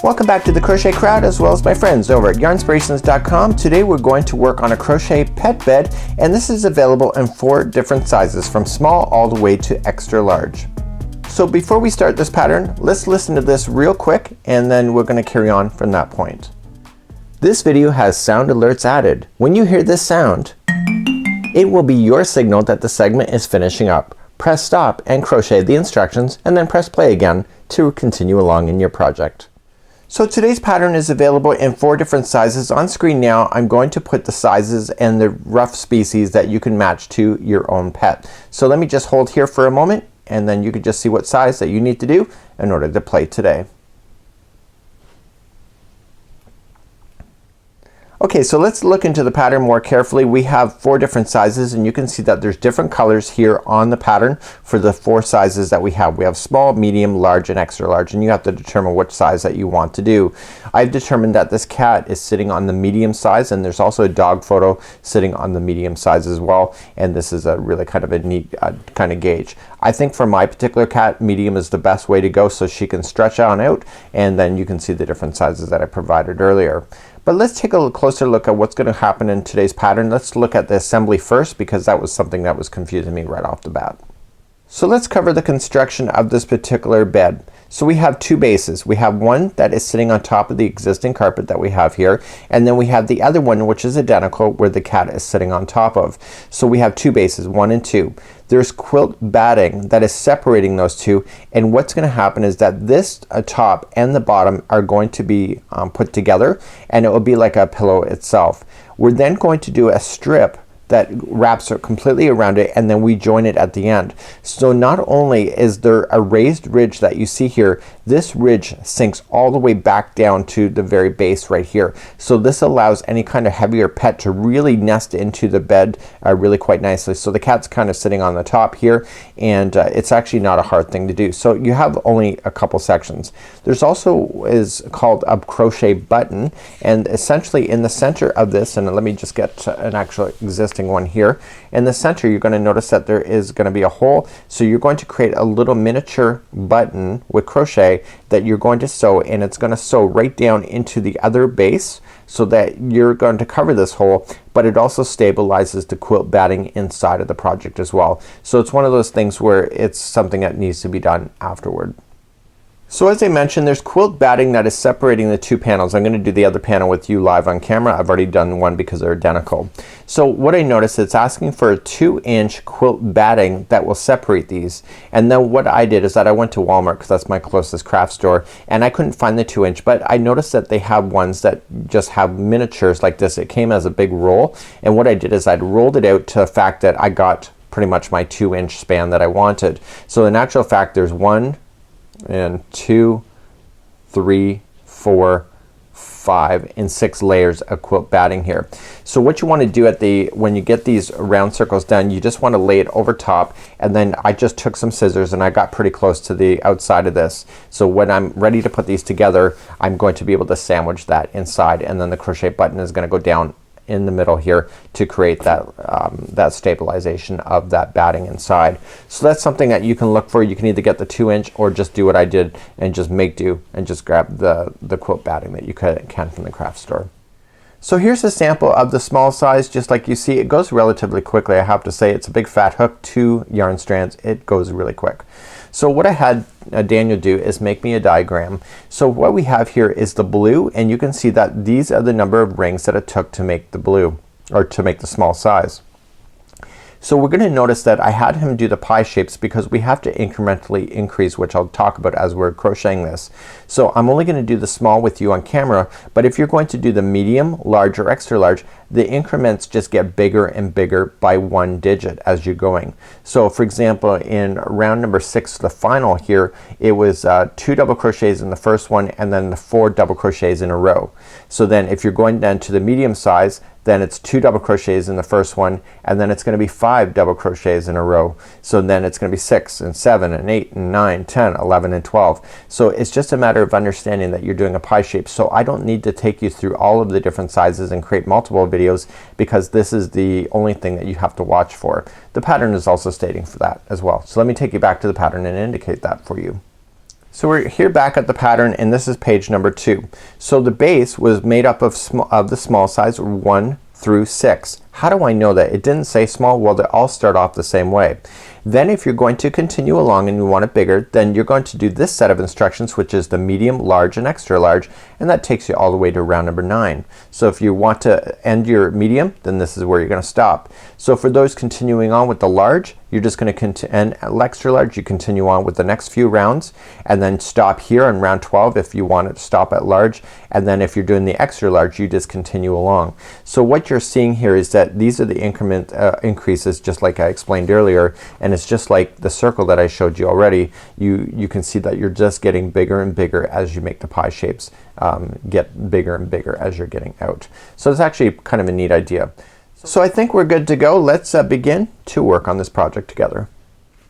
Welcome back to the Crochet Crowd as well as my friends over at yarnspirations.com. Today we're going to work on a Crochet Pet Bed, and this is available in 4 different sizes from small all the way to extra large. So before we start this pattern, let's listen to this real quick and then we're going to carry on from that point. This video has sound alerts added. When you hear this sound, it will be your signal that the segment is finishing up. Press stop and crochet the instructions and then press play again to continue along in your project. So today's pattern is available in 4 different sizes. On screen now I'm going to put the sizes and the rough species that you can match to your own pet. So let me just hold here for a moment and then you can just see what size that you need to do in order to play today. Okay, so let's look into the pattern more carefully. We have 4 different sizes and you can see that there's different colors here on the pattern for the 4 sizes that we have. We have small, medium, large, and extra large, and you have to determine which size that you want to do. I've determined that this cat is sitting on the medium size, and there's also a dog photo sitting on the medium size as well, and this is a really kind of a neat kind of gauge. I think for my particular cat, medium is the best way to go so she can stretch on out, and then you can see the different sizes that I provided earlier. But let's take a closer look at what's going to happen in today's pattern. Let's look at the assembly first because that was something that was confusing me right off the bat. So let's cover the construction of this particular bed. So we have 2 bases. We have one that is sitting on top of the existing carpet that we have here, and then we have the other one which is identical where the cat is sitting on top of. So we have 2 bases, 1 and 2. There's quilt batting that is separating those 2, and what's going to happen is that this top and the bottom are going to be put together, and it will be like a pillow itself. We're then going to do a strip that wraps completely around it, and then we join it at the end. So not only is there a raised ridge that you see here, this ridge sinks all the way back down to the very base right here. So this allows any kind of heavier pet to really nest into the bed really quite nicely. So the cat's kind of sitting on the top here, and it's actually not a hard thing to do. So you have only a couple sections. There's also is called a crochet button, and essentially in the center of this, and let me just get an actual existing one here. In the center you're going to notice that there is going to be a hole, so you're going to create a little miniature button with crochet that you're going to sew, and it's going to sew right down into the other base so that you're going to cover this hole, but it also stabilizes the quilt batting inside of the project as well. So it's one of those things where it's something that needs to be done afterward. So as I mentioned, there's quilt batting that is separating the 2 panels. I'm going to do the other panel with you live on camera. I've already done one because they're identical. So what I noticed, it's asking for a 2-inch quilt batting that will separate these. And then what I did is that I went to Walmart because that's my closest craft store, and I couldn't find the 2-inch, but I noticed that they have ones that just have miniatures like this. It came as a big roll, and what I did is I'd rolled it out to the fact that I got pretty much my 2-inch span that I wanted. So in actual fact there's 1 and 2, 3, 4, 5 and 6 layers of quilt batting here. So what you want to do at when you get these round circles done, you just want to lay it over top, and then I just took some scissors and I got pretty close to the outside of this. So when I'm ready to put these together, I'm going to be able to sandwich that inside, and then the crochet button is going to go down in the middle here to create that that stabilization of that batting inside. So that's something that you can look for. You can either get the 2-inch or just do what I did and just make do and just grab the quilt batting that you can from the craft store. So here's a sample of the small size. Just like you see, it goes relatively quickly. I have to say, it's a big fat hook, 2 yarn strands. It goes really quick. So what I had Daniel do is make me a diagram. So what we have here is the blue, and you can see that these are the number of rings that it took to make the blue, or to make the small size. So we're going to notice that I had him do the pie shapes because we have to incrementally increase, which I'll talk about as we're crocheting this. So I'm only going to do the small with you on camera, but if you're going to do the medium, large, or extra large, the increments just get bigger and bigger by 1 digit as you're going. So for example, in round number 6, the final here, it was 2 double crochets in the first one and then the 4 double crochets in a row. So then if you're going down to the medium size, then it's 2 double crochets in the first one, and then it's going to be 5 double crochets in a row. So then it's going to be 6 and 7 and 8 and 9, 10, 11 and 12. So it's just a matter of understanding that you're doing a pie shape. So I don't need to take you through all of the different sizes and create multiple videos because this is the only thing that you have to watch for. The pattern is also stating for that as well. So let me take you back to the pattern and indicate that for you. So we're here back at the pattern and this is page number 2. So the base was made up of the small size 1 through 6. How do I know that? It didn't say small. Well, they all start off the same way. Then if you're going to continue along and you want it bigger, then you're going to do this set of instructions, which is the medium, large, and extra large, and that takes you all the way to round number 9. So if you want to end your medium, then this is where you're gonna stop. So for those continuing on with the large, you're just gonna and extra large, you continue on with the next few rounds and then stop here on round 12 if you want to stop at large, and then if you're doing the extra large, you just continue along. So what you're seeing here is that these are the increment increases, just like I explained earlier, and it's just like the circle that I showed you already. You can see that you're just getting bigger and bigger as you make the pie shapes get bigger and bigger as you're getting out. So it's actually kind of a neat idea. So I think we're good to go. Let's begin to work on this project together.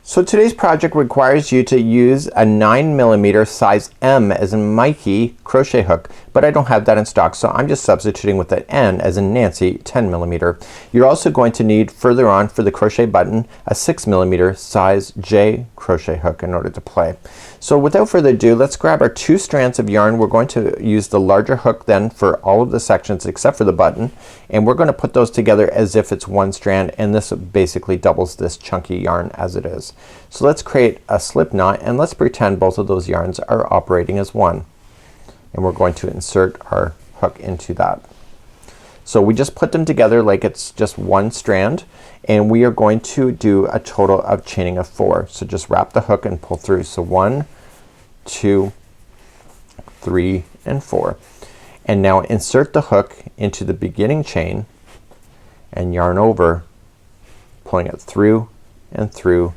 So today's project requires you to use a 9mm size M as in Mikey crochet hook, but I don't have that in stock, so I'm just substituting with the N as in Nancy 10mm. You're also going to need further on for the crochet button a 6mm size J crochet hook in order to play. So without further ado, let's grab our 2 strands of yarn. We're going to use the larger hook then for all of the sections except for the button, and we're gonna put those together as if it's one strand, and this basically doubles this chunky yarn as it is. So let's create a slip knot and let's pretend both of those yarns are operating as one, and we're going to insert our hook into that. So we just put them together like it's just one strand, and we are going to do a total of chaining of 4. So just wrap the hook and pull through. So 1, 2, 3, and 4. And now insert the hook into the beginning chain and yarn over, pulling it through and through,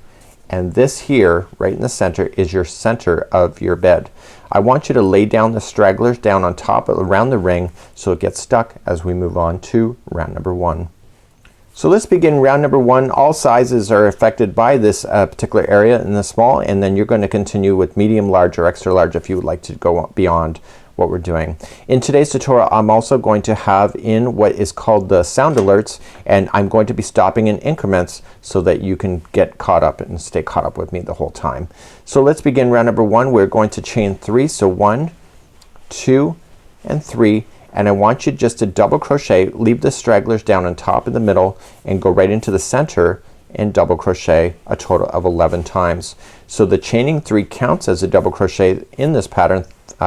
and this here right in the center is your center of your bed. I want you to lay down the stragglers down on top around the ring so it gets stuck as we move on to round number 1. So let's begin round number 1. All sizes are affected by this particular area in the small, and then you're going to continue with medium, large, or extra large if you would like to go beyond what we're doing. In today's tutorial I'm also going to have in what is called the sound alerts, and I'm going to be stopping in increments so that you can get caught up and stay caught up with me the whole time. So let's begin round number 1. We're going to chain 3. So 1, 2, and 3, and I want you just to double crochet, leave the stragglers down on top in the middle, and go right into the center and double crochet a total of 11 times. So the chaining 3 counts as a double crochet in this pattern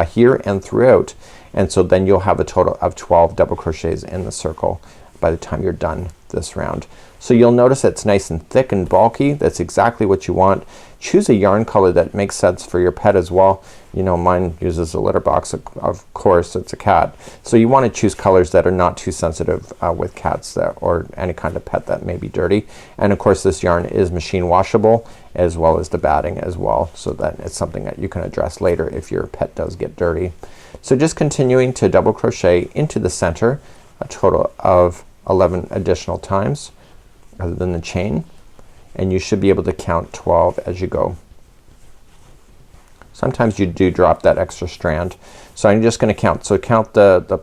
here and throughout, and so then you'll have a total of 12 double crochets in the circle by the time you're done this round. So you'll notice it's nice and thick and bulky. That's exactly what you want. Choose a yarn color that makes sense for your pet as well. You know, mine uses a litter box, of course it's a cat, so you want to choose colors that are not too sensitive with cats or any kind of pet that may be dirty. And of course this yarn is machine washable, as well as the batting as well, so that it's something that you can address later if your pet does get dirty. So just continuing to double crochet into the center a total of 11 additional times other than the chain, and you should be able to count 12 as you go. Sometimes you do drop that extra strand, so I'm just gonna count. So count the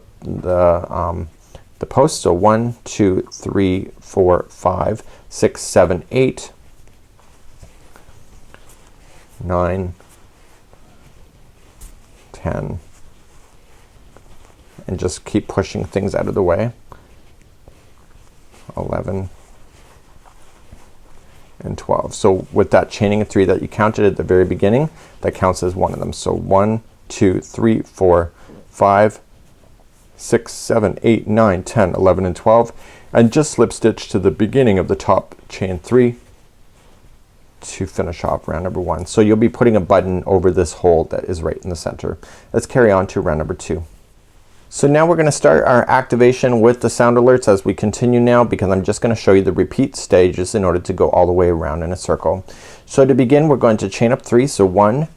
posts. So 1, 2, 3, 4, 5, 6, 7, 8, 9, 10, and just keep pushing things out of the way. 11 and 12. So with that chaining of 3 that you counted at the very beginning, that counts as one of them. So 1, 2, 3, 4, 5, 6, 7, 8, 9, 10, 11, and 12, and just slip stitch to the beginning of the top chain 3 to finish off round number 1. So you'll be putting a button over this hole that is right in the center. Let's carry on to round number 2. So now we're gonna start our activation with the sound alerts as we continue now, because I'm just gonna show you the repeat stages in order to go all the way around in a circle. So to begin, we're going to chain up 3. So 1,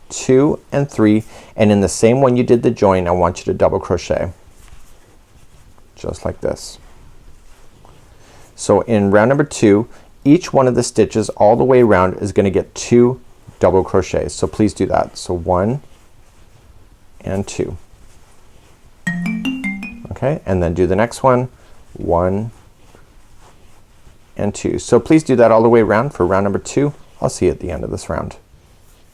2, and 3, and in the same one you did the join, I want you to double crochet just like this. So in round number 2, each one of the stitches all the way around is gonna get 2 double crochets. So please do that. So 1 and 2. Okay, and then do the next one, 1 and 2. So please do that all the way around for round number 2. I'll see you at the end of this round.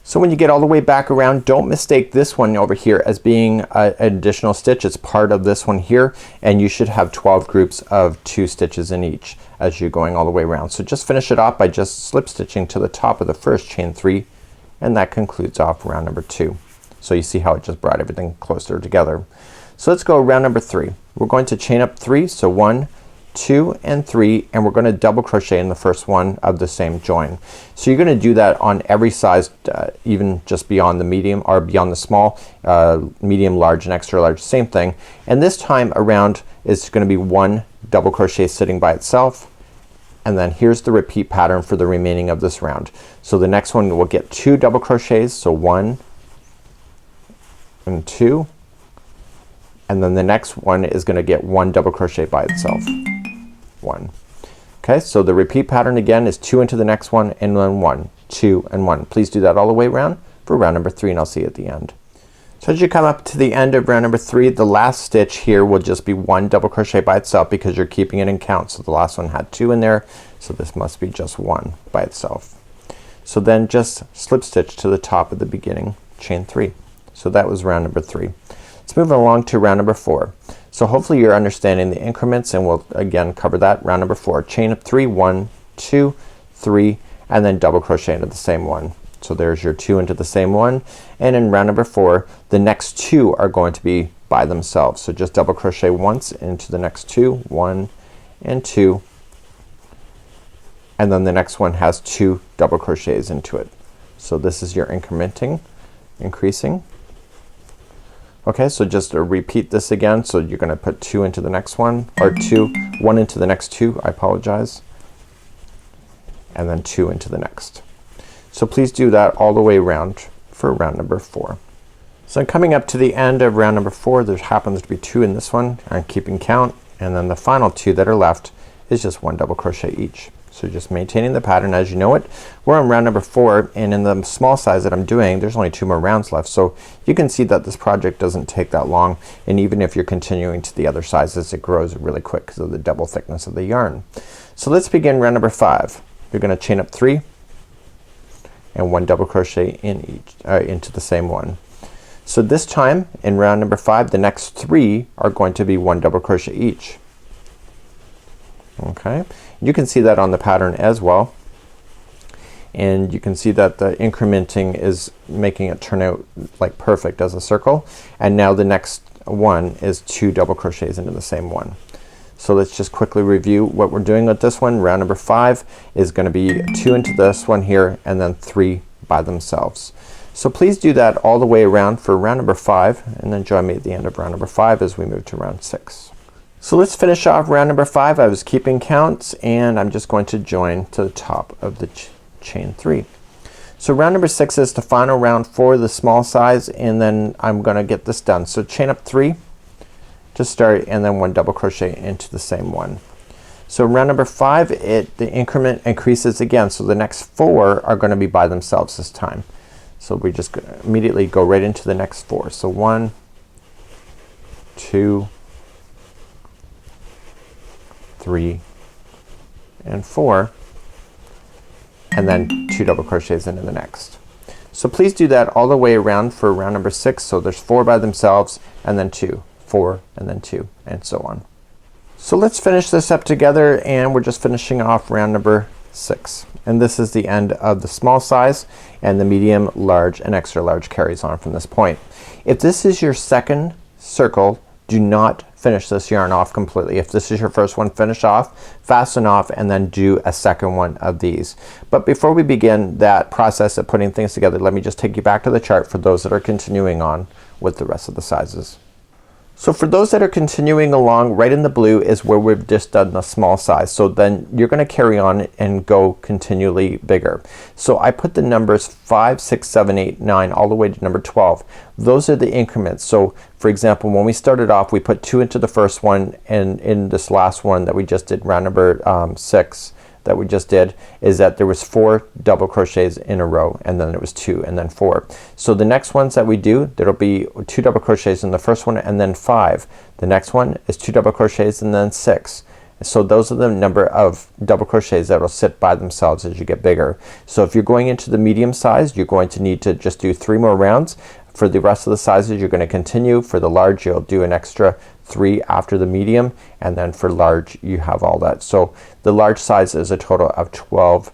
So when you get all the way back around, don't mistake this one over here as being an additional stitch. It's part of this one here, and you should have 12 groups of 2 stitches in each as you're going all the way around. So just finish it off by just slip stitching to the top of the first chain 3, and that concludes off round number 2. So you see how it just brought everything closer together. So let's go round number 3. We're going to chain up 3, so 1, 2 and 3, and we're gonna double crochet in the first one of the same join. So you're gonna do that on every size, even just beyond the medium or beyond the small, medium, large and extra large, same thing. And this time around is gonna be 1 double crochet sitting by itself, and then here's the repeat pattern for the remaining of this round. So the next one will get 2 double crochets, so 1 and 2, and then the next one is gonna get 1 double crochet by itself. 1. Okay, so the repeat pattern again is 2 into the next one and then 1, 2 and 1. Please do that all the way around for round number 3, and I'll see you at the end. So as you come up to the end of round number 3, the last stitch here will just be 1 double crochet by itself because you're keeping it in count. So the last one had 2 in there, so this must be just 1 by itself. So then just slip stitch to the top of the beginning chain 3. So that was round number 3. Let's move along to round number 4. So hopefully you're understanding the increments, and we'll again cover that. Round number 4, chain up 3, 1, 2, 3, and then double crochet into the same one. So there's your 2 into the same one, and in round number 4 the next 2 are going to be by themselves. So just double crochet once into the next 2, 1 and 2, and then the next one has 2 double crochets into it. So this is your incrementing, increasing. Okay, so just to repeat this again, so you're gonna put 2 into the next one, or 1 into the next 2, I apologize, and then 2 into the next. So please do that all the way around for round number 4. So coming up to the end of round number 4, there happens to be 2 in this one. I'm keeping count, and then the final 2 that are left is just 1 double crochet each. So just maintaining the pattern as you know it. We're on round number 4, and in the small size that I'm doing, there's only 2 more rounds left. So you can see that this project doesn't take that long, and even if you're continuing to the other sizes, it grows really quick because of the double thickness of the yarn. So let's begin round number 5. You're gonna chain up 3 and 1 double crochet in each into the same one. So this time in round number 5, the next 3 are going to be 1 double crochet each. Okay, you can see that on the pattern as well, and you can see that the incrementing is making it turn out like perfect as a circle, and now the next one is 2 double crochets into the same one. So let's just quickly review what we're doing with this one. Round number 5 is gonna be 2 into this one here, and then 3 by themselves. So please do that all the way around for round number 5, and then join me at the end of round number 5 as we move to round 6. So let's finish off round number 5. I was keeping counts, and I'm just going to join to the top of the chain 3. So round number 6 is the final round for the small size, and then I'm gonna get this done. So chain up 3 to start, and then 1 double crochet into the same one. So round number 5, the increment increases again, so the next 4 are gonna be by themselves this time. So we just immediately go right into the next 4. So 1, 2, 3 and 4, and then 2 double crochets into the next. So please do that all the way around for round number 6. So there's 4 by themselves, and then 2, 4 and then 2, and so on. So let's finish this up together, and we're just finishing off round number 6, and this is the end of the small size, and the medium, large and extra large carries on from this point. If this is your second circle, do not finish this yarn off completely. If this is your first one, finish off, fasten off, and then do a second one of these. But before we begin that process of putting things together, let me just take you back to the chart for those that are continuing on with the rest of the sizes. So for those that are continuing along, right in the blue is where we've just done the small size. So then you're gonna carry on and go continually bigger. So I put the numbers 5, 6, 7, 8, 9 all the way to number 12. Those are the increments. So for example, when we started off, we put 2 into the first one, and in this last one that we just did, round number 6 that we just did, is that there was 4 double crochets in a row, and then it was 2 and then 4. So the next ones that we do, there'll be 2 double crochets in the first one and then 5. The next one is 2 double crochets and then 6, So those are the number of double crochets that will sit by themselves as you get bigger. So if you're going into the medium size, you're going to need to just do 3 more rounds. For the rest of the sizes, you're going to continue. For the large, you'll do an extra 3 after the medium, and then for large you have all that. So the large size is a total of 12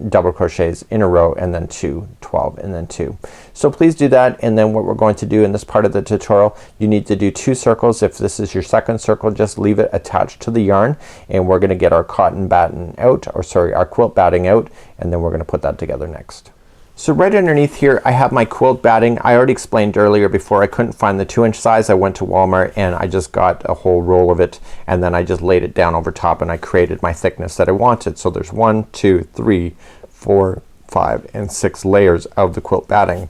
double crochets in a row, and then 2, 12, and then 2. So please do that. And then what we're going to do in this part of the tutorial, you need to do 2 circles. If this is your second circle, just leave it attached to the yarn, and we're gonna get our cotton batting out, or sorry, our quilt batting out, and then we're gonna put that together next. So right underneath here I have my quilt batting. I already explained earlier before I couldn't find the 2-inch size. I went to Walmart and I just got a whole roll of it, and then I just laid it down over top and I created my thickness that I wanted. So there's 1, 2, 3, 4, 5, and 6 layers of the quilt batting.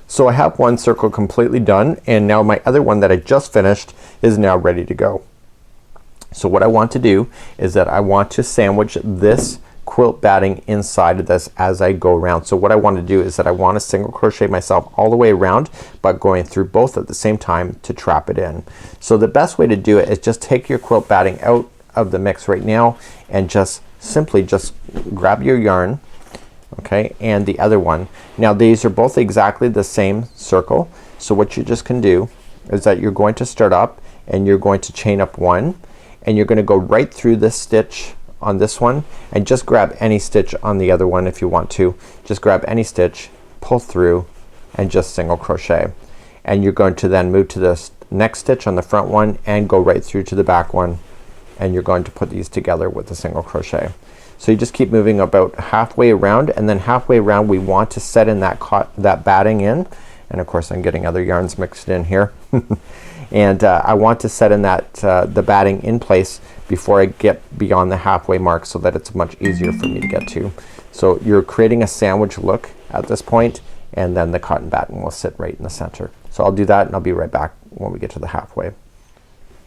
So I have one circle completely done, and now my other one that I just finished is now ready to go. So what I want to do is that I want to sandwich this quilt batting inside of this as I go around. So what I want to do is that I want to single crochet myself all the way around, but going through both at the same time to trap it in. So the best way to do it is just take your quilt batting out of the mix right now and just simply just grab your yarn, okay, and the other one. Now these are both exactly the same circle, so what you just can do is that you're going to start up and you're going to chain up 1, and you're going to go right through this stitch on this one, and just grab any stitch on the other one if you want to. Just grab any stitch, pull through, and just single crochet. And you're going to then move to this next stitch on the front one and go right through to the back one, and you're going to put these together with a single crochet. So you just keep moving about halfway around, and then halfway around we want to set in that batting in, and of course I'm getting other yarns mixed in here. And I want to set in that the batting in place before I get beyond the halfway mark, so that it's much easier for me to get to. So you're creating a sandwich look at this point, and then the cotton batting will sit right in the center. So I'll do that and I'll be right back when we get to the halfway.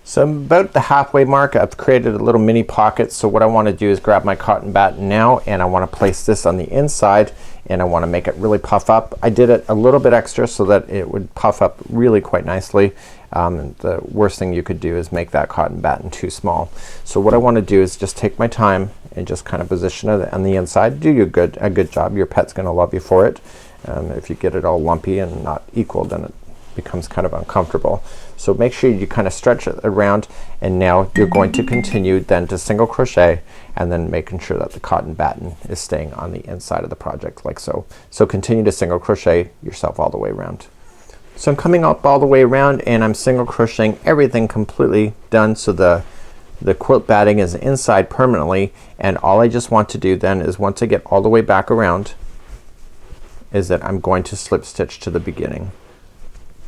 So about the halfway mark I've created a little mini pocket. So what I want to do is grab my cotton batting now, and I want to place this on the inside, and I want to make it really puff up. I did it a little bit extra so that it would puff up really quite nicely. The worst thing you could do is make that cotton batting too small. So what I want to do is just take my time and just kind of position it on the inside. Do you a good job. Your pet's gonna love you for it. If you get it all lumpy and not equal, then it becomes kind of uncomfortable. So make sure you kind of stretch it around, and now you're going to continue then to single crochet, and then making sure that the cotton batting is staying on the inside of the project like so. So continue to single crochet yourself all the way around. So I'm coming up all the way around, and I'm single crocheting everything completely done, so the quilt batting is inside permanently. And all I just want to do then is, once I get all the way back around, is that I'm going to slip stitch to the beginning,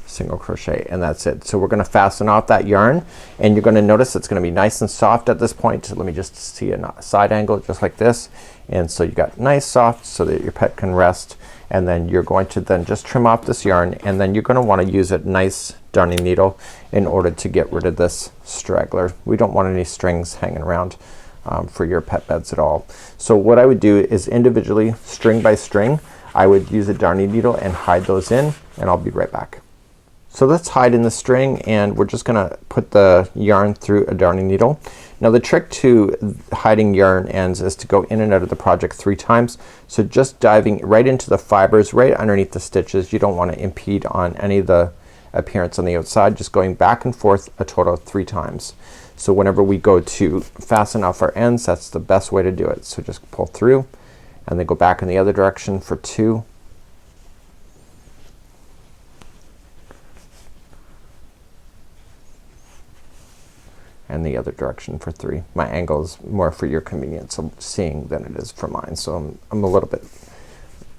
single crochet, and that's it. So we're gonna fasten off that yarn, and you're gonna notice it's gonna be nice and soft at this point. So let me just see a side angle just like this, and so you got nice soft so that your pet can rest. And then you're going to then just trim off this yarn, and then you're gonna want to use a nice darning needle in order to get rid of this straggler. We don't want any strings hanging around for your pet beds at all. So what I would do is individually, string by string, I would use a darning needle and hide those in, and I'll be right back. So let's hide in the string, and we're just gonna put the yarn through a darning needle. Now the trick to hiding yarn ends is to go in and out of the project 3 times. So just diving right into the fibers right underneath the stitches. You don't want to impede on any of the appearance on the outside. Just going back and forth a total of 3 times. So whenever we go to fasten off our ends, that's the best way to do it. So just pull through and then go back in the other direction for 2. And the other direction for 3. My angle is more for your convenience of seeing than it is for mine, so I'm a little bit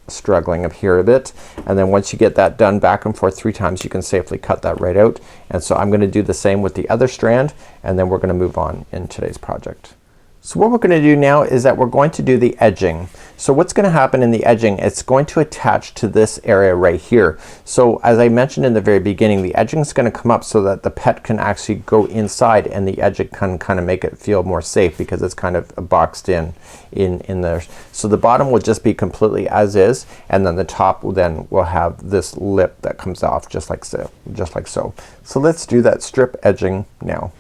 struggling up here a bit. And then once you get that done back and forth 3 times, you can safely cut that right out. And so I'm gonna do the same with the other strand, and then we're gonna move on in today's project. So what we're gonna do now is that we're going to do the edging. So what's gonna happen in the edging, it's going to attach to this area right here. So as I mentioned in the very beginning, the edging is gonna come up so that the pet can actually go inside, and the edging can kind of make it feel more safe because it's kind of boxed in there. So the bottom will just be completely as is, and then the top then will have this lip that comes off just like so, just like so. So let's do that strip edging now.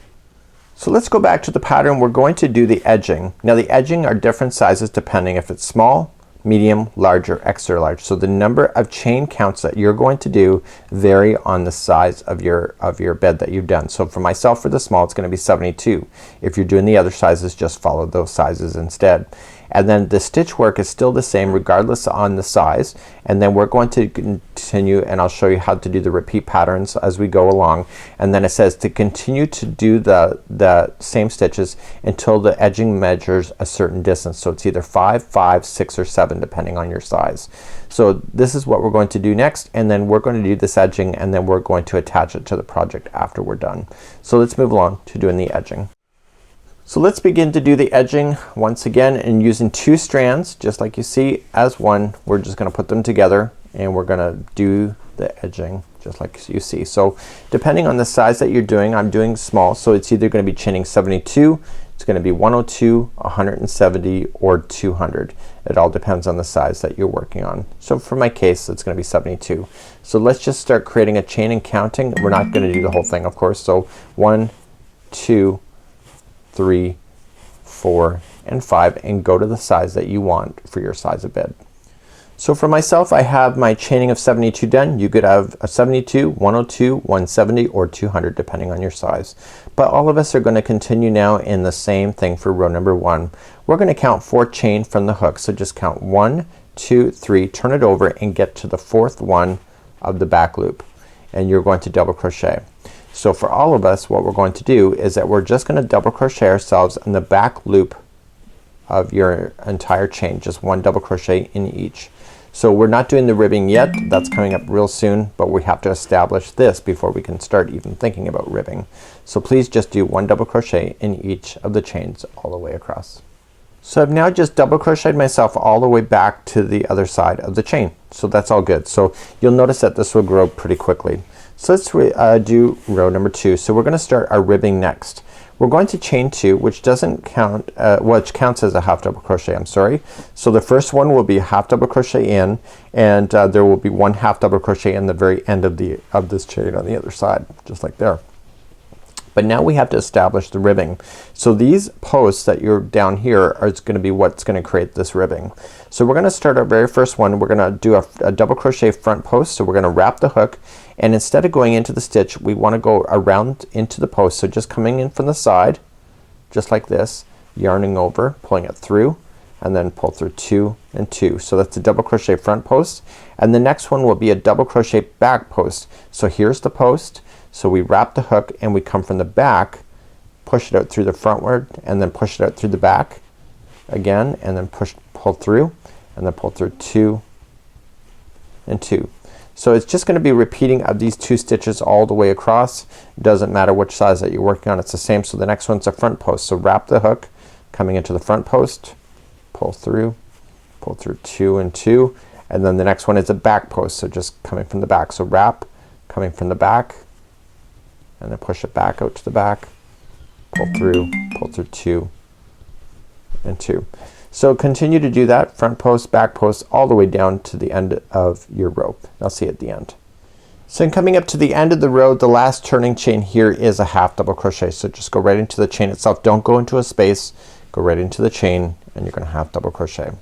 So let's go back to the pattern. We're going to do the edging. Now the edging are different sizes depending if it's small, medium, large, or extra large. So the number of chain counts that you're going to do vary on the size of your bed that you've done. So for myself, for the small, it's gonna be 72. If you're doing the other sizes, just follow those sizes instead. And then the stitch work is still the same regardless on the size, and then we're going to continue, and I'll show you how to do the repeat patterns as we go along. And then it says to continue to do the same stitches until the edging measures a certain distance. So it's either 5, 5, 6, or 7 depending on your size. So this is what we're going to do next, and then we're going to do this edging, and then we're going to attach it to the project after we're done. So let's move along to doing the edging. So let's begin to do the edging once again, and using 2 strands just like you see as one. We're just gonna put them together and we're gonna do the edging just like you see. So depending on the size that you're doing, I'm doing small, so it's either gonna be chaining 72, it's gonna be 102, 170, or 200. It all depends on the size that you're working on. So for my case, it's gonna be 72. So let's just start creating a chain and counting. We're not gonna do the whole thing, of course. So 1, 2, 3, 4, and 5, and go to the size that you want for your size of bed. So for myself, I have my chaining of 72 done. You could have a 72, 102, 170, or 200 depending on your size. But all of us are gonna continue now in the same thing for row number 1. We're gonna count 4 chain from the hook. So just count 1, 2, 3, turn it over and get to the 4th one of the back loop, and you're going to double crochet. So for all of us, what we're going to do is that we're just gonna double crochet ourselves in the back loop of your entire chain, just 1 double crochet in each. So we're not doing the ribbing yet, that's coming up real soon, but we have to establish this before we can start even thinking about ribbing. So please just do 1 double crochet in each of the chains all the way across. So I've now just double crocheted myself all the way back to the other side of the chain. So that's all good. So you'll notice that this will grow pretty quickly. So let's do row number 2. So we're gonna start our ribbing next. We're going to chain 2, which doesn't count, which counts as a half double crochet, I'm sorry. So the first one will be a half double crochet in, and there will be 1 half double crochet in the very end of this chain on the other side, just like there. But now we have to establish the ribbing. So these posts that you're down here are gonna be what's gonna create this ribbing. So we're gonna start our very first one. We're gonna do a double crochet front post. So we're gonna wrap the hook, and instead of going into the stitch, we wanna go around into the post. So just coming in from the side, just like this, yarning over, pulling it through, and then pull through 2 and 2. So that's a double crochet front post, and the next one will be a double crochet back post. So here's the post. So we wrap the hook and we come from the back, push it out through the frontward, and then push it out through the back again, and then pull through, and then pull through 2 and 2. So it's just gonna be repeating of these 2 stitches all the way across. Doesn't matter which size that you're working on, it's the same. So the next one's a front post. So wrap the hook, coming into the front post, pull through 2 and 2, and then the next one is a back post. So just coming from the back. So wrap, coming from the back, and then push it back out to the back, pull through 2 and 2. So continue to do that, front post, back post, all the way down to the end of your row. I'll see you at the end. So in coming up to the end of the row, the last turning chain here is a half double crochet. So just go right into the chain itself. Don't go into a space, go right into the chain, and you're gonna half double crochet.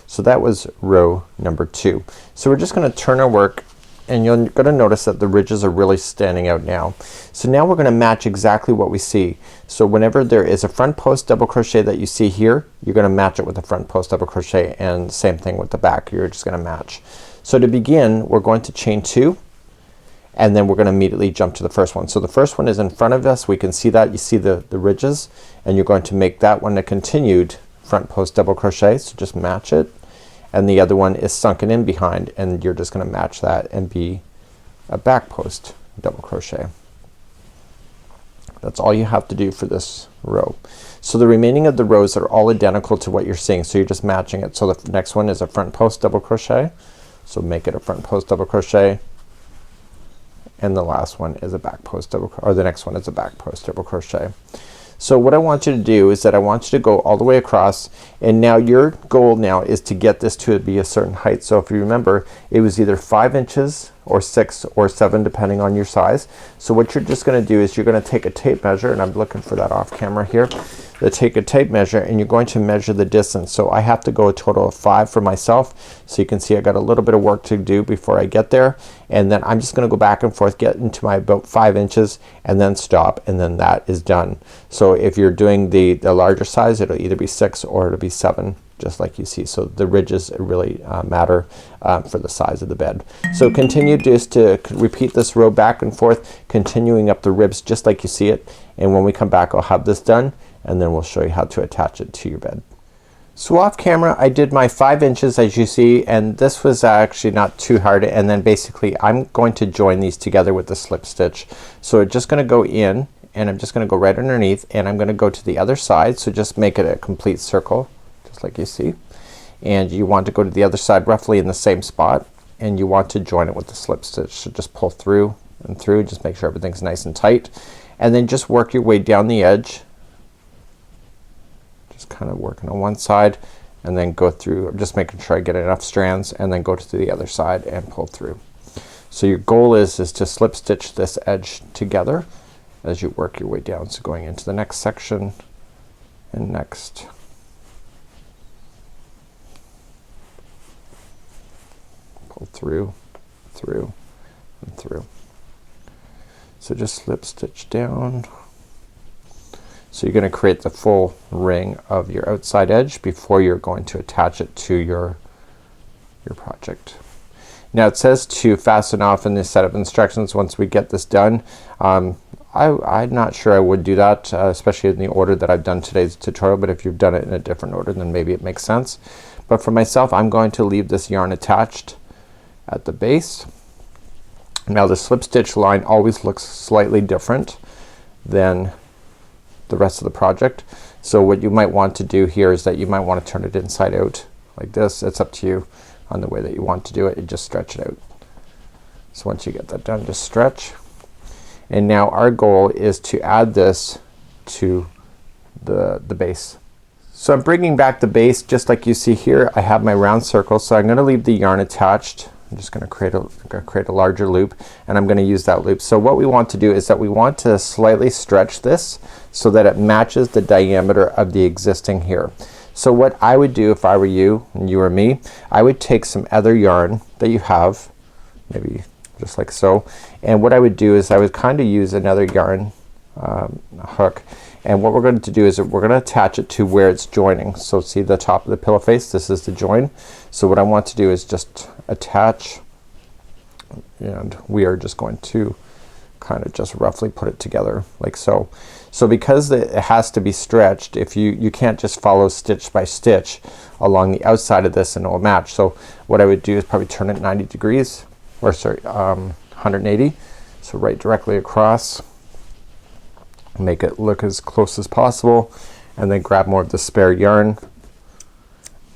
So that was row number 2. So we're just gonna turn our work, and you're gonna notice that the ridges are really standing out now. So now we're gonna match exactly what we see. So whenever there is a front post double crochet that you see here, you're gonna match it with the front post double crochet, and same thing with the back, you're just gonna match. So to begin, we're going to chain 2, and then we're gonna immediately jump to the first one. So the first one is in front of us, we can see that, you see the ridges, and you're going to make that one a continued front post double crochet. So just match it, and the other one is sunken in behind, and you're just gonna match that and be a back post double crochet. That's all you have to do for this row. So the remaining of the rows are all identical to what you're seeing, so you're just matching it. So the next one is a front post double crochet, so make it a front post double crochet, and the last one is a back post double, or the next one is a back post double crochet. So what I want you to do is that I want you to go all the way across, and now your goal now is to get this to be a certain height. So if you remember, it was either 5 inches or 6 or 7 depending on your size. So what you're just gonna do is you're gonna take a tape measure, and I'm looking for that off camera here. Take a tape measure and you're going to measure the distance. So I have to go a total of 5 for myself. So you can see I got a little bit of work to do before I get there, and then I'm just gonna go back and forth, get into my about 5 inches and then stop, and then that is done. So if you're doing the larger size, it'll either be 6 or it'll be 7, just like you see. So the ridges really matter for the size of the bed. So continue just to repeat this row back and forth, continuing up the ribs just like you see it, and when we come back I'll have this done, and then we'll show you how to attach it to your bed. So off camera I did my 5 inches as you see, and this was actually not too hard, and then basically I'm going to join these together with the slip stitch. So we're just gonna go in, and I'm just gonna go right underneath, and I'm gonna go to the other side. So just make it a complete circle just like you see, and you want to go to the other side roughly in the same spot, and you want to join it with the slip stitch. So just pull through and through, just make sure everything's nice and tight, and then just work your way down the edge, just kind of working on one side and then go through. I'm just making sure I get enough strands, and then go to the other side and pull through. So your goal is to slip stitch this edge together as you work your way down. So going into the next section and next. Pull through, through, and through. So just slip stitch down. So you're gonna create the full ring of your outside edge before you're going to attach it to your project. Now it says to fasten off in the set of instructions once we get this done. I'm not sure I would do that, especially in the order that I've done today's tutorial, but if you've done it in a different order then maybe it makes sense. But for myself I'm going to leave this yarn attached at the base. Now the slip stitch line always looks slightly different than the rest of the project. So what you might want to do here is that you might want to turn it inside out like this. It's up to you on the way that you want to do it. You just stretch it out. So once you get that done, just stretch. And now our goal is to add this to the base. So I'm bringing back the base just like you see here. I have my round circle, so I'm gonna leave the yarn attached. I'm just gonna create a larger loop, and I'm gonna use that loop. So what we want to do is that we want to slightly stretch this so that it matches the diameter of the existing here. So what I would do if I were you and you were me, I would take some other yarn that you have, maybe just like so, and what I would do is I would kind of use another yarn hook, and what we're going to do is we're going to attach it to where it's joining. So see the top of the pillow face, this is the join. So what I want to do is just attach, and we are just going to kind of just roughly put it together like so. So because it has to be stretched, if you can't just follow stitch by stitch along the outside of this and it will match. So what I would do is probably turn it 90 degrees, or sorry 180, so right directly across, make it look as close as possible, and then grab more of the spare yarn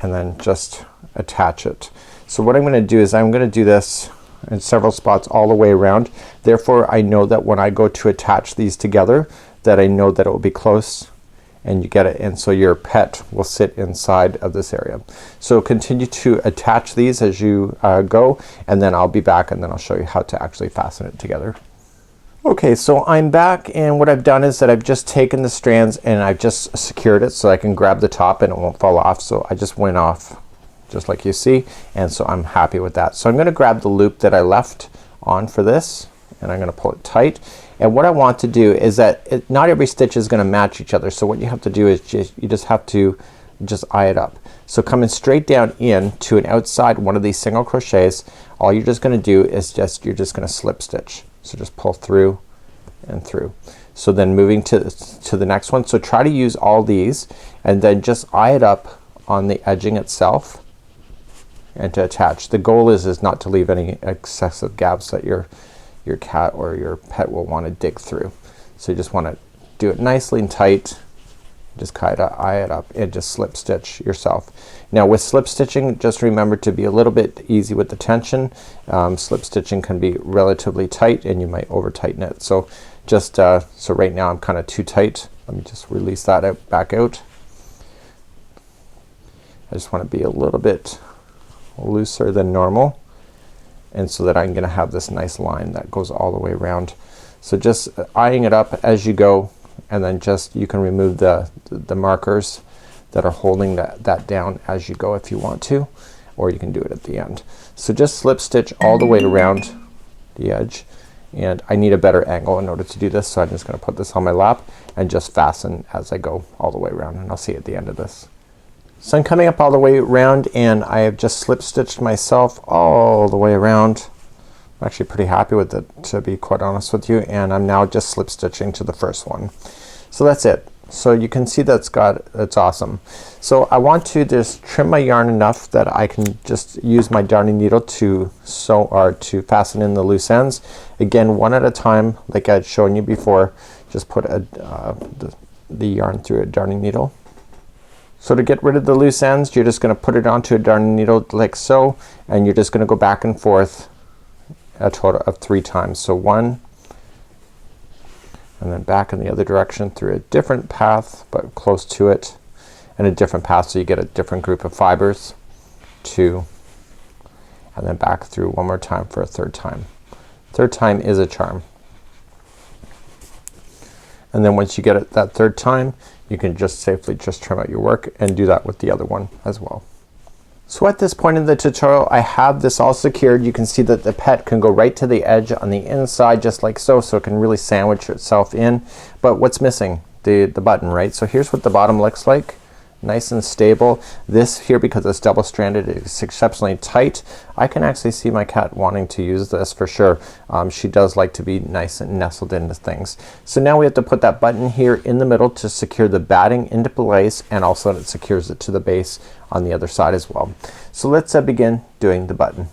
and then just attach it. So what I'm gonna do is I'm gonna do this in several spots all the way around. Therefore I know that when I go to attach these together that I know that it will be close, and you get it, and so your pet will sit inside of this area. So continue to attach these as you go, and then I'll be back and then I'll show you how to actually fasten it together. Okay, so I'm back, and what I've done is that I've just taken the strands and I've just secured it so I can grab the top and it won't fall off. So I just went off just like you see, and so I'm happy with that. So I'm gonna grab the loop that I left on for this, and I'm gonna pull it tight. And what I want to do is that not every stitch is gonna match each other. So what you have to do is you just have to eye it up. So coming straight down in to an outside one of these single crochets, all you're just gonna do is you're just gonna slip stitch. So just pull through and through. So then moving to the next one. So try to use all these and then just eye it up on the edging itself and to attach. The goal is not to leave any excessive gaps that your cat or your pet will want to dig through. So you just want to do it nicely and tight. Just kind of eye it up and just slip stitch yourself. Now with slip stitching, just remember to be a little bit easy with the tension. Slip stitching can be relatively tight and you might over tighten it. So just so right now I'm kind of too tight. Let me just release that back out. I just want to be a little bit looser than normal, and so that I'm gonna have this nice line that goes all the way around. So just eyeing it up as you go, and then just you can remove the markers that are holding that down as you go if you want to, or you can do it at the end. So just slip stitch all the way around the edge, and I need a better angle in order to do this, so I'm just gonna put this on my lap and just fasten as I go all the way around, and I'll see you at the end of this. So I'm coming up all the way around, and I have just slip stitched myself all the way around. I'm actually pretty happy with it, to be quite honest with you, and I'm now just slip stitching to the first one. So that's it. So you can see that's awesome. So I want to just trim my yarn enough that I can just use my darning needle to sew or to fasten in the loose ends. Again, one at a time, like I had shown you before. Just put the yarn through a darning needle. So to get rid of the loose ends, you're just gonna put it onto a darning needle like so, and you're just gonna go back and forth a total of 3 times. So 1, and then back in the other direction through a different path but close to it, and a different path so you get a different group of fibers. 2, and then back through one more time for a 3rd time. 3rd time is a charm. And then once you get it that 3rd time, you can just safely just trim out your work, and do that with the other one as well. So at this point in the tutorial, I have this all secured. You can see that the pet can go right to the edge on the inside just like so, so it can really sandwich itself in. But what's missing? The button, right? So here's what the bottom looks like. Nice and stable. This here, because it's double stranded, is exceptionally tight. I can actually see my cat wanting to use this for sure. She does like to be nice and nestled into things. So now we have to put that button here in the middle to secure the batting into place, and also it secures it to the base on the other side as well. So let's begin doing the button.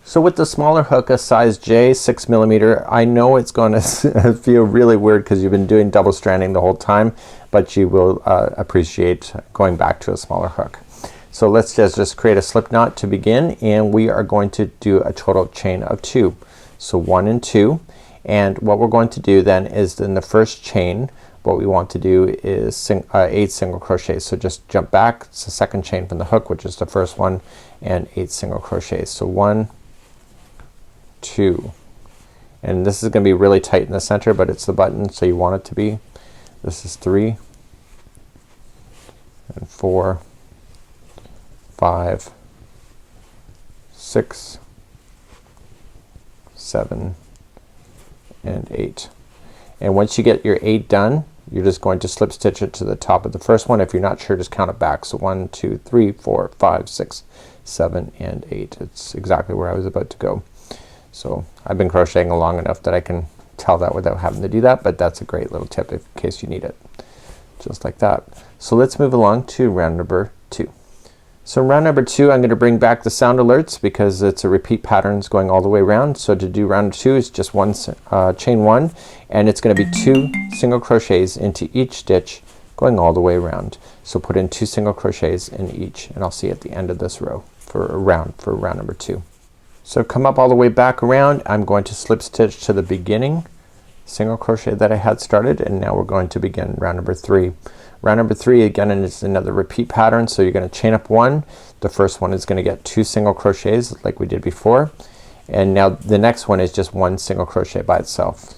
So with the smaller hook, a size J, 6mm, I know it's going to feel really weird because you've been doing double stranding the whole time, but you will appreciate going back to a smaller hook. So let's just create a slip knot to begin, and we are going to do a total chain of 2. So 1 and 2, and what we're going to do then is in the first chain, what we want to do is 8 single crochets. So just jump back. It's the second chain from the hook, which is the first one, and 8 single crochets. So 1, 2, and this is gonna be really tight in the center, but it's the button, so you want it to be. This is 3 and 4, 5, 6, 7, and 8. And once you get your 8 done, you're just going to slip stitch it to the top of the first one. If you're not sure, just count it back. So 1, 2, 3, 4, 5, 6, 7, and 8. It's exactly where I was about to go. So I've been crocheting long enough that I can tell that without having to do that, but that's a great little tip in case you need it. Just like that. So let's move along to round number 2. So round number 2, I'm gonna bring back the sound alerts because it's a repeat patterns going all the way around. So to do round 2 is just chain 1, and it's gonna be 2 single crochets into each stitch going all the way around. So put in 2 single crochets in each, and I'll see you at the end of this row for round number 2. So come up all the way back around. I'm going to slip stitch to the beginning single crochet that I had started, and now we're going to begin round number 3. Round number 3 again is another repeat pattern, so you're gonna chain up 1. The first one is gonna get 2 single crochets like we did before, and now the next one is just 1 single crochet by itself.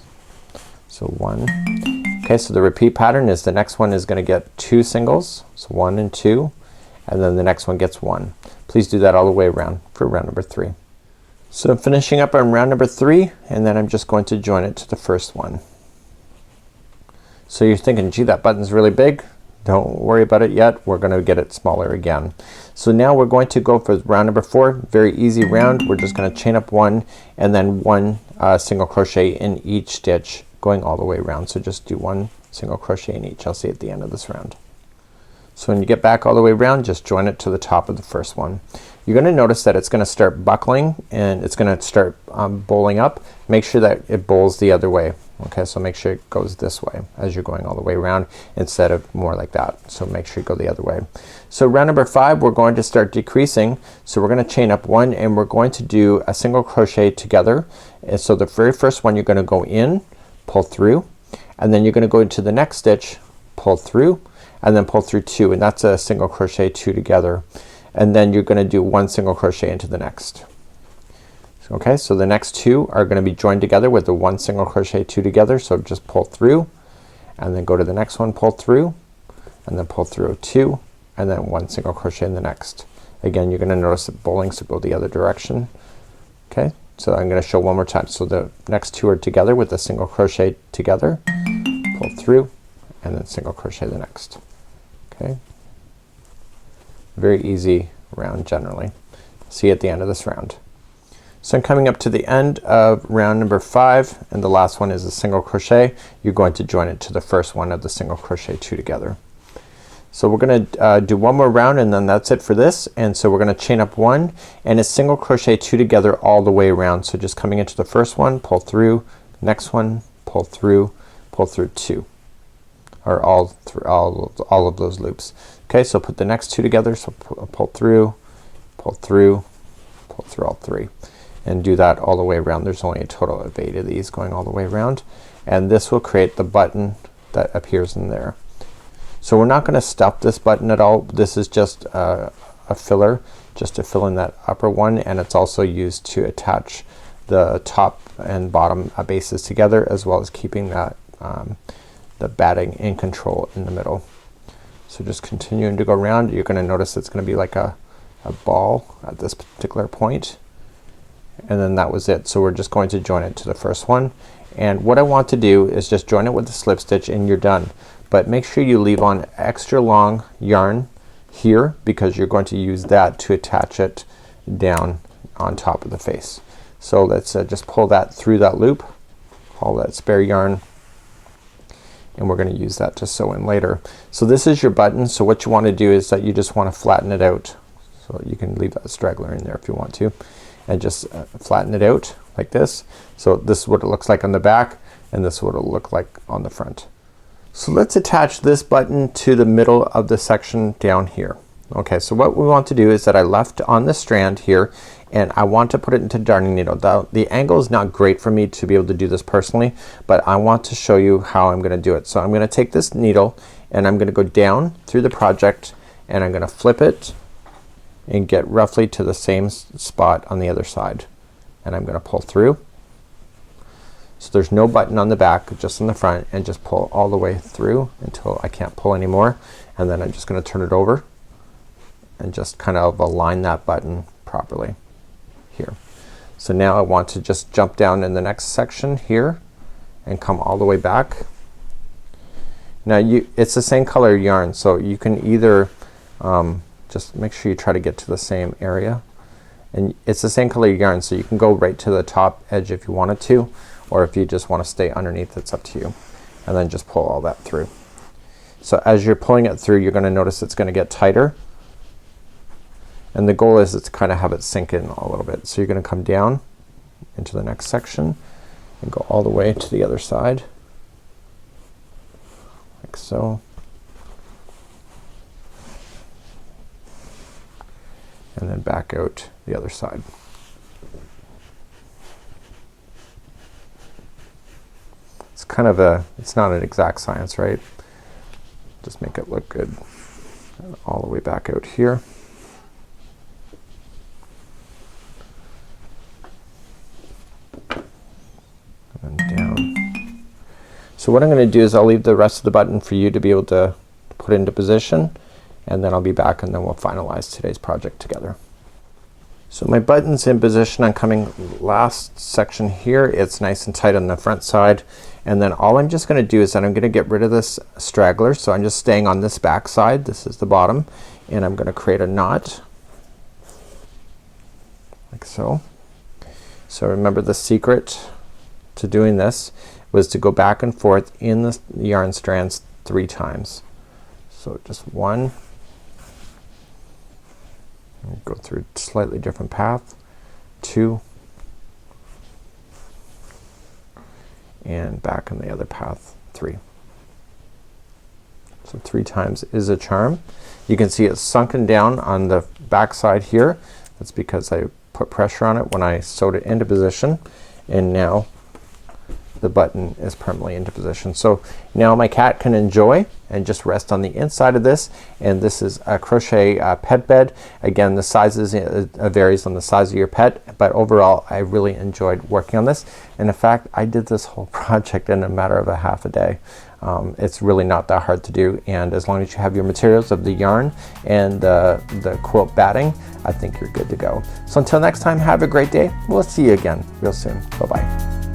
So 1. Okay, so the repeat pattern is the next one is gonna get 2 singles, so 1 and 2, and then the next one gets 1. Please do that all the way around for round number 3. So I'm finishing up on round number 3, and then I'm just going to join it to the first one. So you're thinking, gee, that button's really big. Don't worry about it yet. We're gonna get it smaller again. So now we're going to go for round number 4. Very easy round. We're just gonna chain up 1 and then 1 single crochet in each stitch going all the way around. So just do 1 single crochet in each. I'll see at the end of this round. So when you get back all the way around, just join it to the top of the first one. You're gonna notice that it's gonna start buckling and it's gonna start bowling up. Make sure that it bowls the other way. Okay, so make sure it goes this way as you're going all the way around instead of more like that. So make sure you go the other way. So round number 5, we're going to start decreasing. So we're gonna chain up 1 and we're going to do a single crochet together. And so the very first one you're gonna go in, pull through, and then you're gonna go into the next stitch, pull through, and then pull through 2, and that's a single crochet 2 together. And then you're gonna do 1 single crochet into the next. Okay, so the next two are gonna be joined together with the one single crochet, two together. So just pull through and then go to the next one, pull through and then pull through two and then one single crochet in the next. Again, you're gonna notice that bowlings will go the other direction. Okay, so I'm gonna show one more time. So the next two are together with a single crochet together, pull through and then single crochet the next. Okay, very easy round generally. See you at the end of this round. So I'm coming up to the end of round number 5 and the last one is a single crochet. You're going to join it to the first one of the single crochet two together. So we're gonna do one more round and then that's it for this. And so we're gonna chain up one and a single crochet two together all the way around. So just coming into the first one, pull through, next one, pull through two, or all through all of those loops. Okay, so put the next two together. So pull through, pull through, pull through all three, and do that all the way around. There's only a total of 8 of these going all the way around, and this will create the button that appears in there. So we're not gonna stuff this button at all. This is just a filler just to fill in that upper one, and it's also used to attach the top and bottom bases together, as well as keeping that the batting in control in the middle. So just continuing to go around, you're gonna notice it's gonna be like a ball at this particular point, and then that was it. So we're just going to join it to the first one, and what I want to do is just join it with the slip stitch and you're done. But make sure you leave on extra long yarn here, because you're going to use that to attach it down on top of the face. So let's just pull that through that loop, all that spare yarn, and we're gonna use that to sew in later. So this is your button. So what you want to do is that you just want to flatten it out. So you can leave that straggler in there if you want to, and just flatten it out like this. So this is what it looks like on the back, and this is what it'll look like on the front. So let's attach this button to the middle of the section down here. Okay, so what we want to do is that I left on the strand here, and I want to put it into darning needle. The angle is not great for me to be able to do this personally, but I want to show you how I'm gonna do it. So I'm gonna take this needle and I'm gonna go down through the project, and I'm gonna flip it and get roughly to the same spot on the other side, and I'm gonna pull through. So there's no button on the back, just on the front, and just pull all the way through until I can't pull anymore, and then I'm just gonna turn it over and just kind of align that button properly here. So now I want to just jump down in the next section here and come all the way back. Now it's the same color yarn, so you can either just make sure you try to get to the same area, and it's the same color yarn, so you can go right to the top edge if you wanted to, or if you just want to stay underneath, it's up to you, and then just pull all that through. So as you're pulling it through, you're gonna notice it's gonna get tighter, and the goal is to kind of have it sink in a little bit. So you're gonna come down into the next section and go all the way to the other side like so, and then back out the other side. It's kind of it's not an exact science, right? Just make it look good. And all the way back out here. And then down. So what I'm gonna do is I'll leave the rest of the button for you to be able to put into position, and then I'll be back and then we'll finalize today's project together. So my button's in position. I'm coming last section here. It's nice and tight on the front side, and then all I'm just gonna do is that I'm gonna get rid of this straggler. So I'm just staying on this back side. This is the bottom, and I'm gonna create a knot like so. So remember, the secret to doing this was to go back and forth in the yarn strands 3 times. So just 1, go through a slightly different path, 2, and back on the other path, 3. So 3 times is a charm. You can see it's sunken down on the back side here. That's because I put pressure on it when I sewed it into position, and now the button is permanently into position. So now my cat can enjoy and just rest on the inside of this, and this is a Crochet Pet Bed. Again, the sizes varies on the size of your pet, but overall I really enjoyed working on this, and in fact I did this whole project in a matter of a half a day. It's really not that hard to do, and as long as you have your materials of the yarn and the quilt batting, I think you're good to go. So until next time, have a great day. We'll see you again real soon. Bye bye.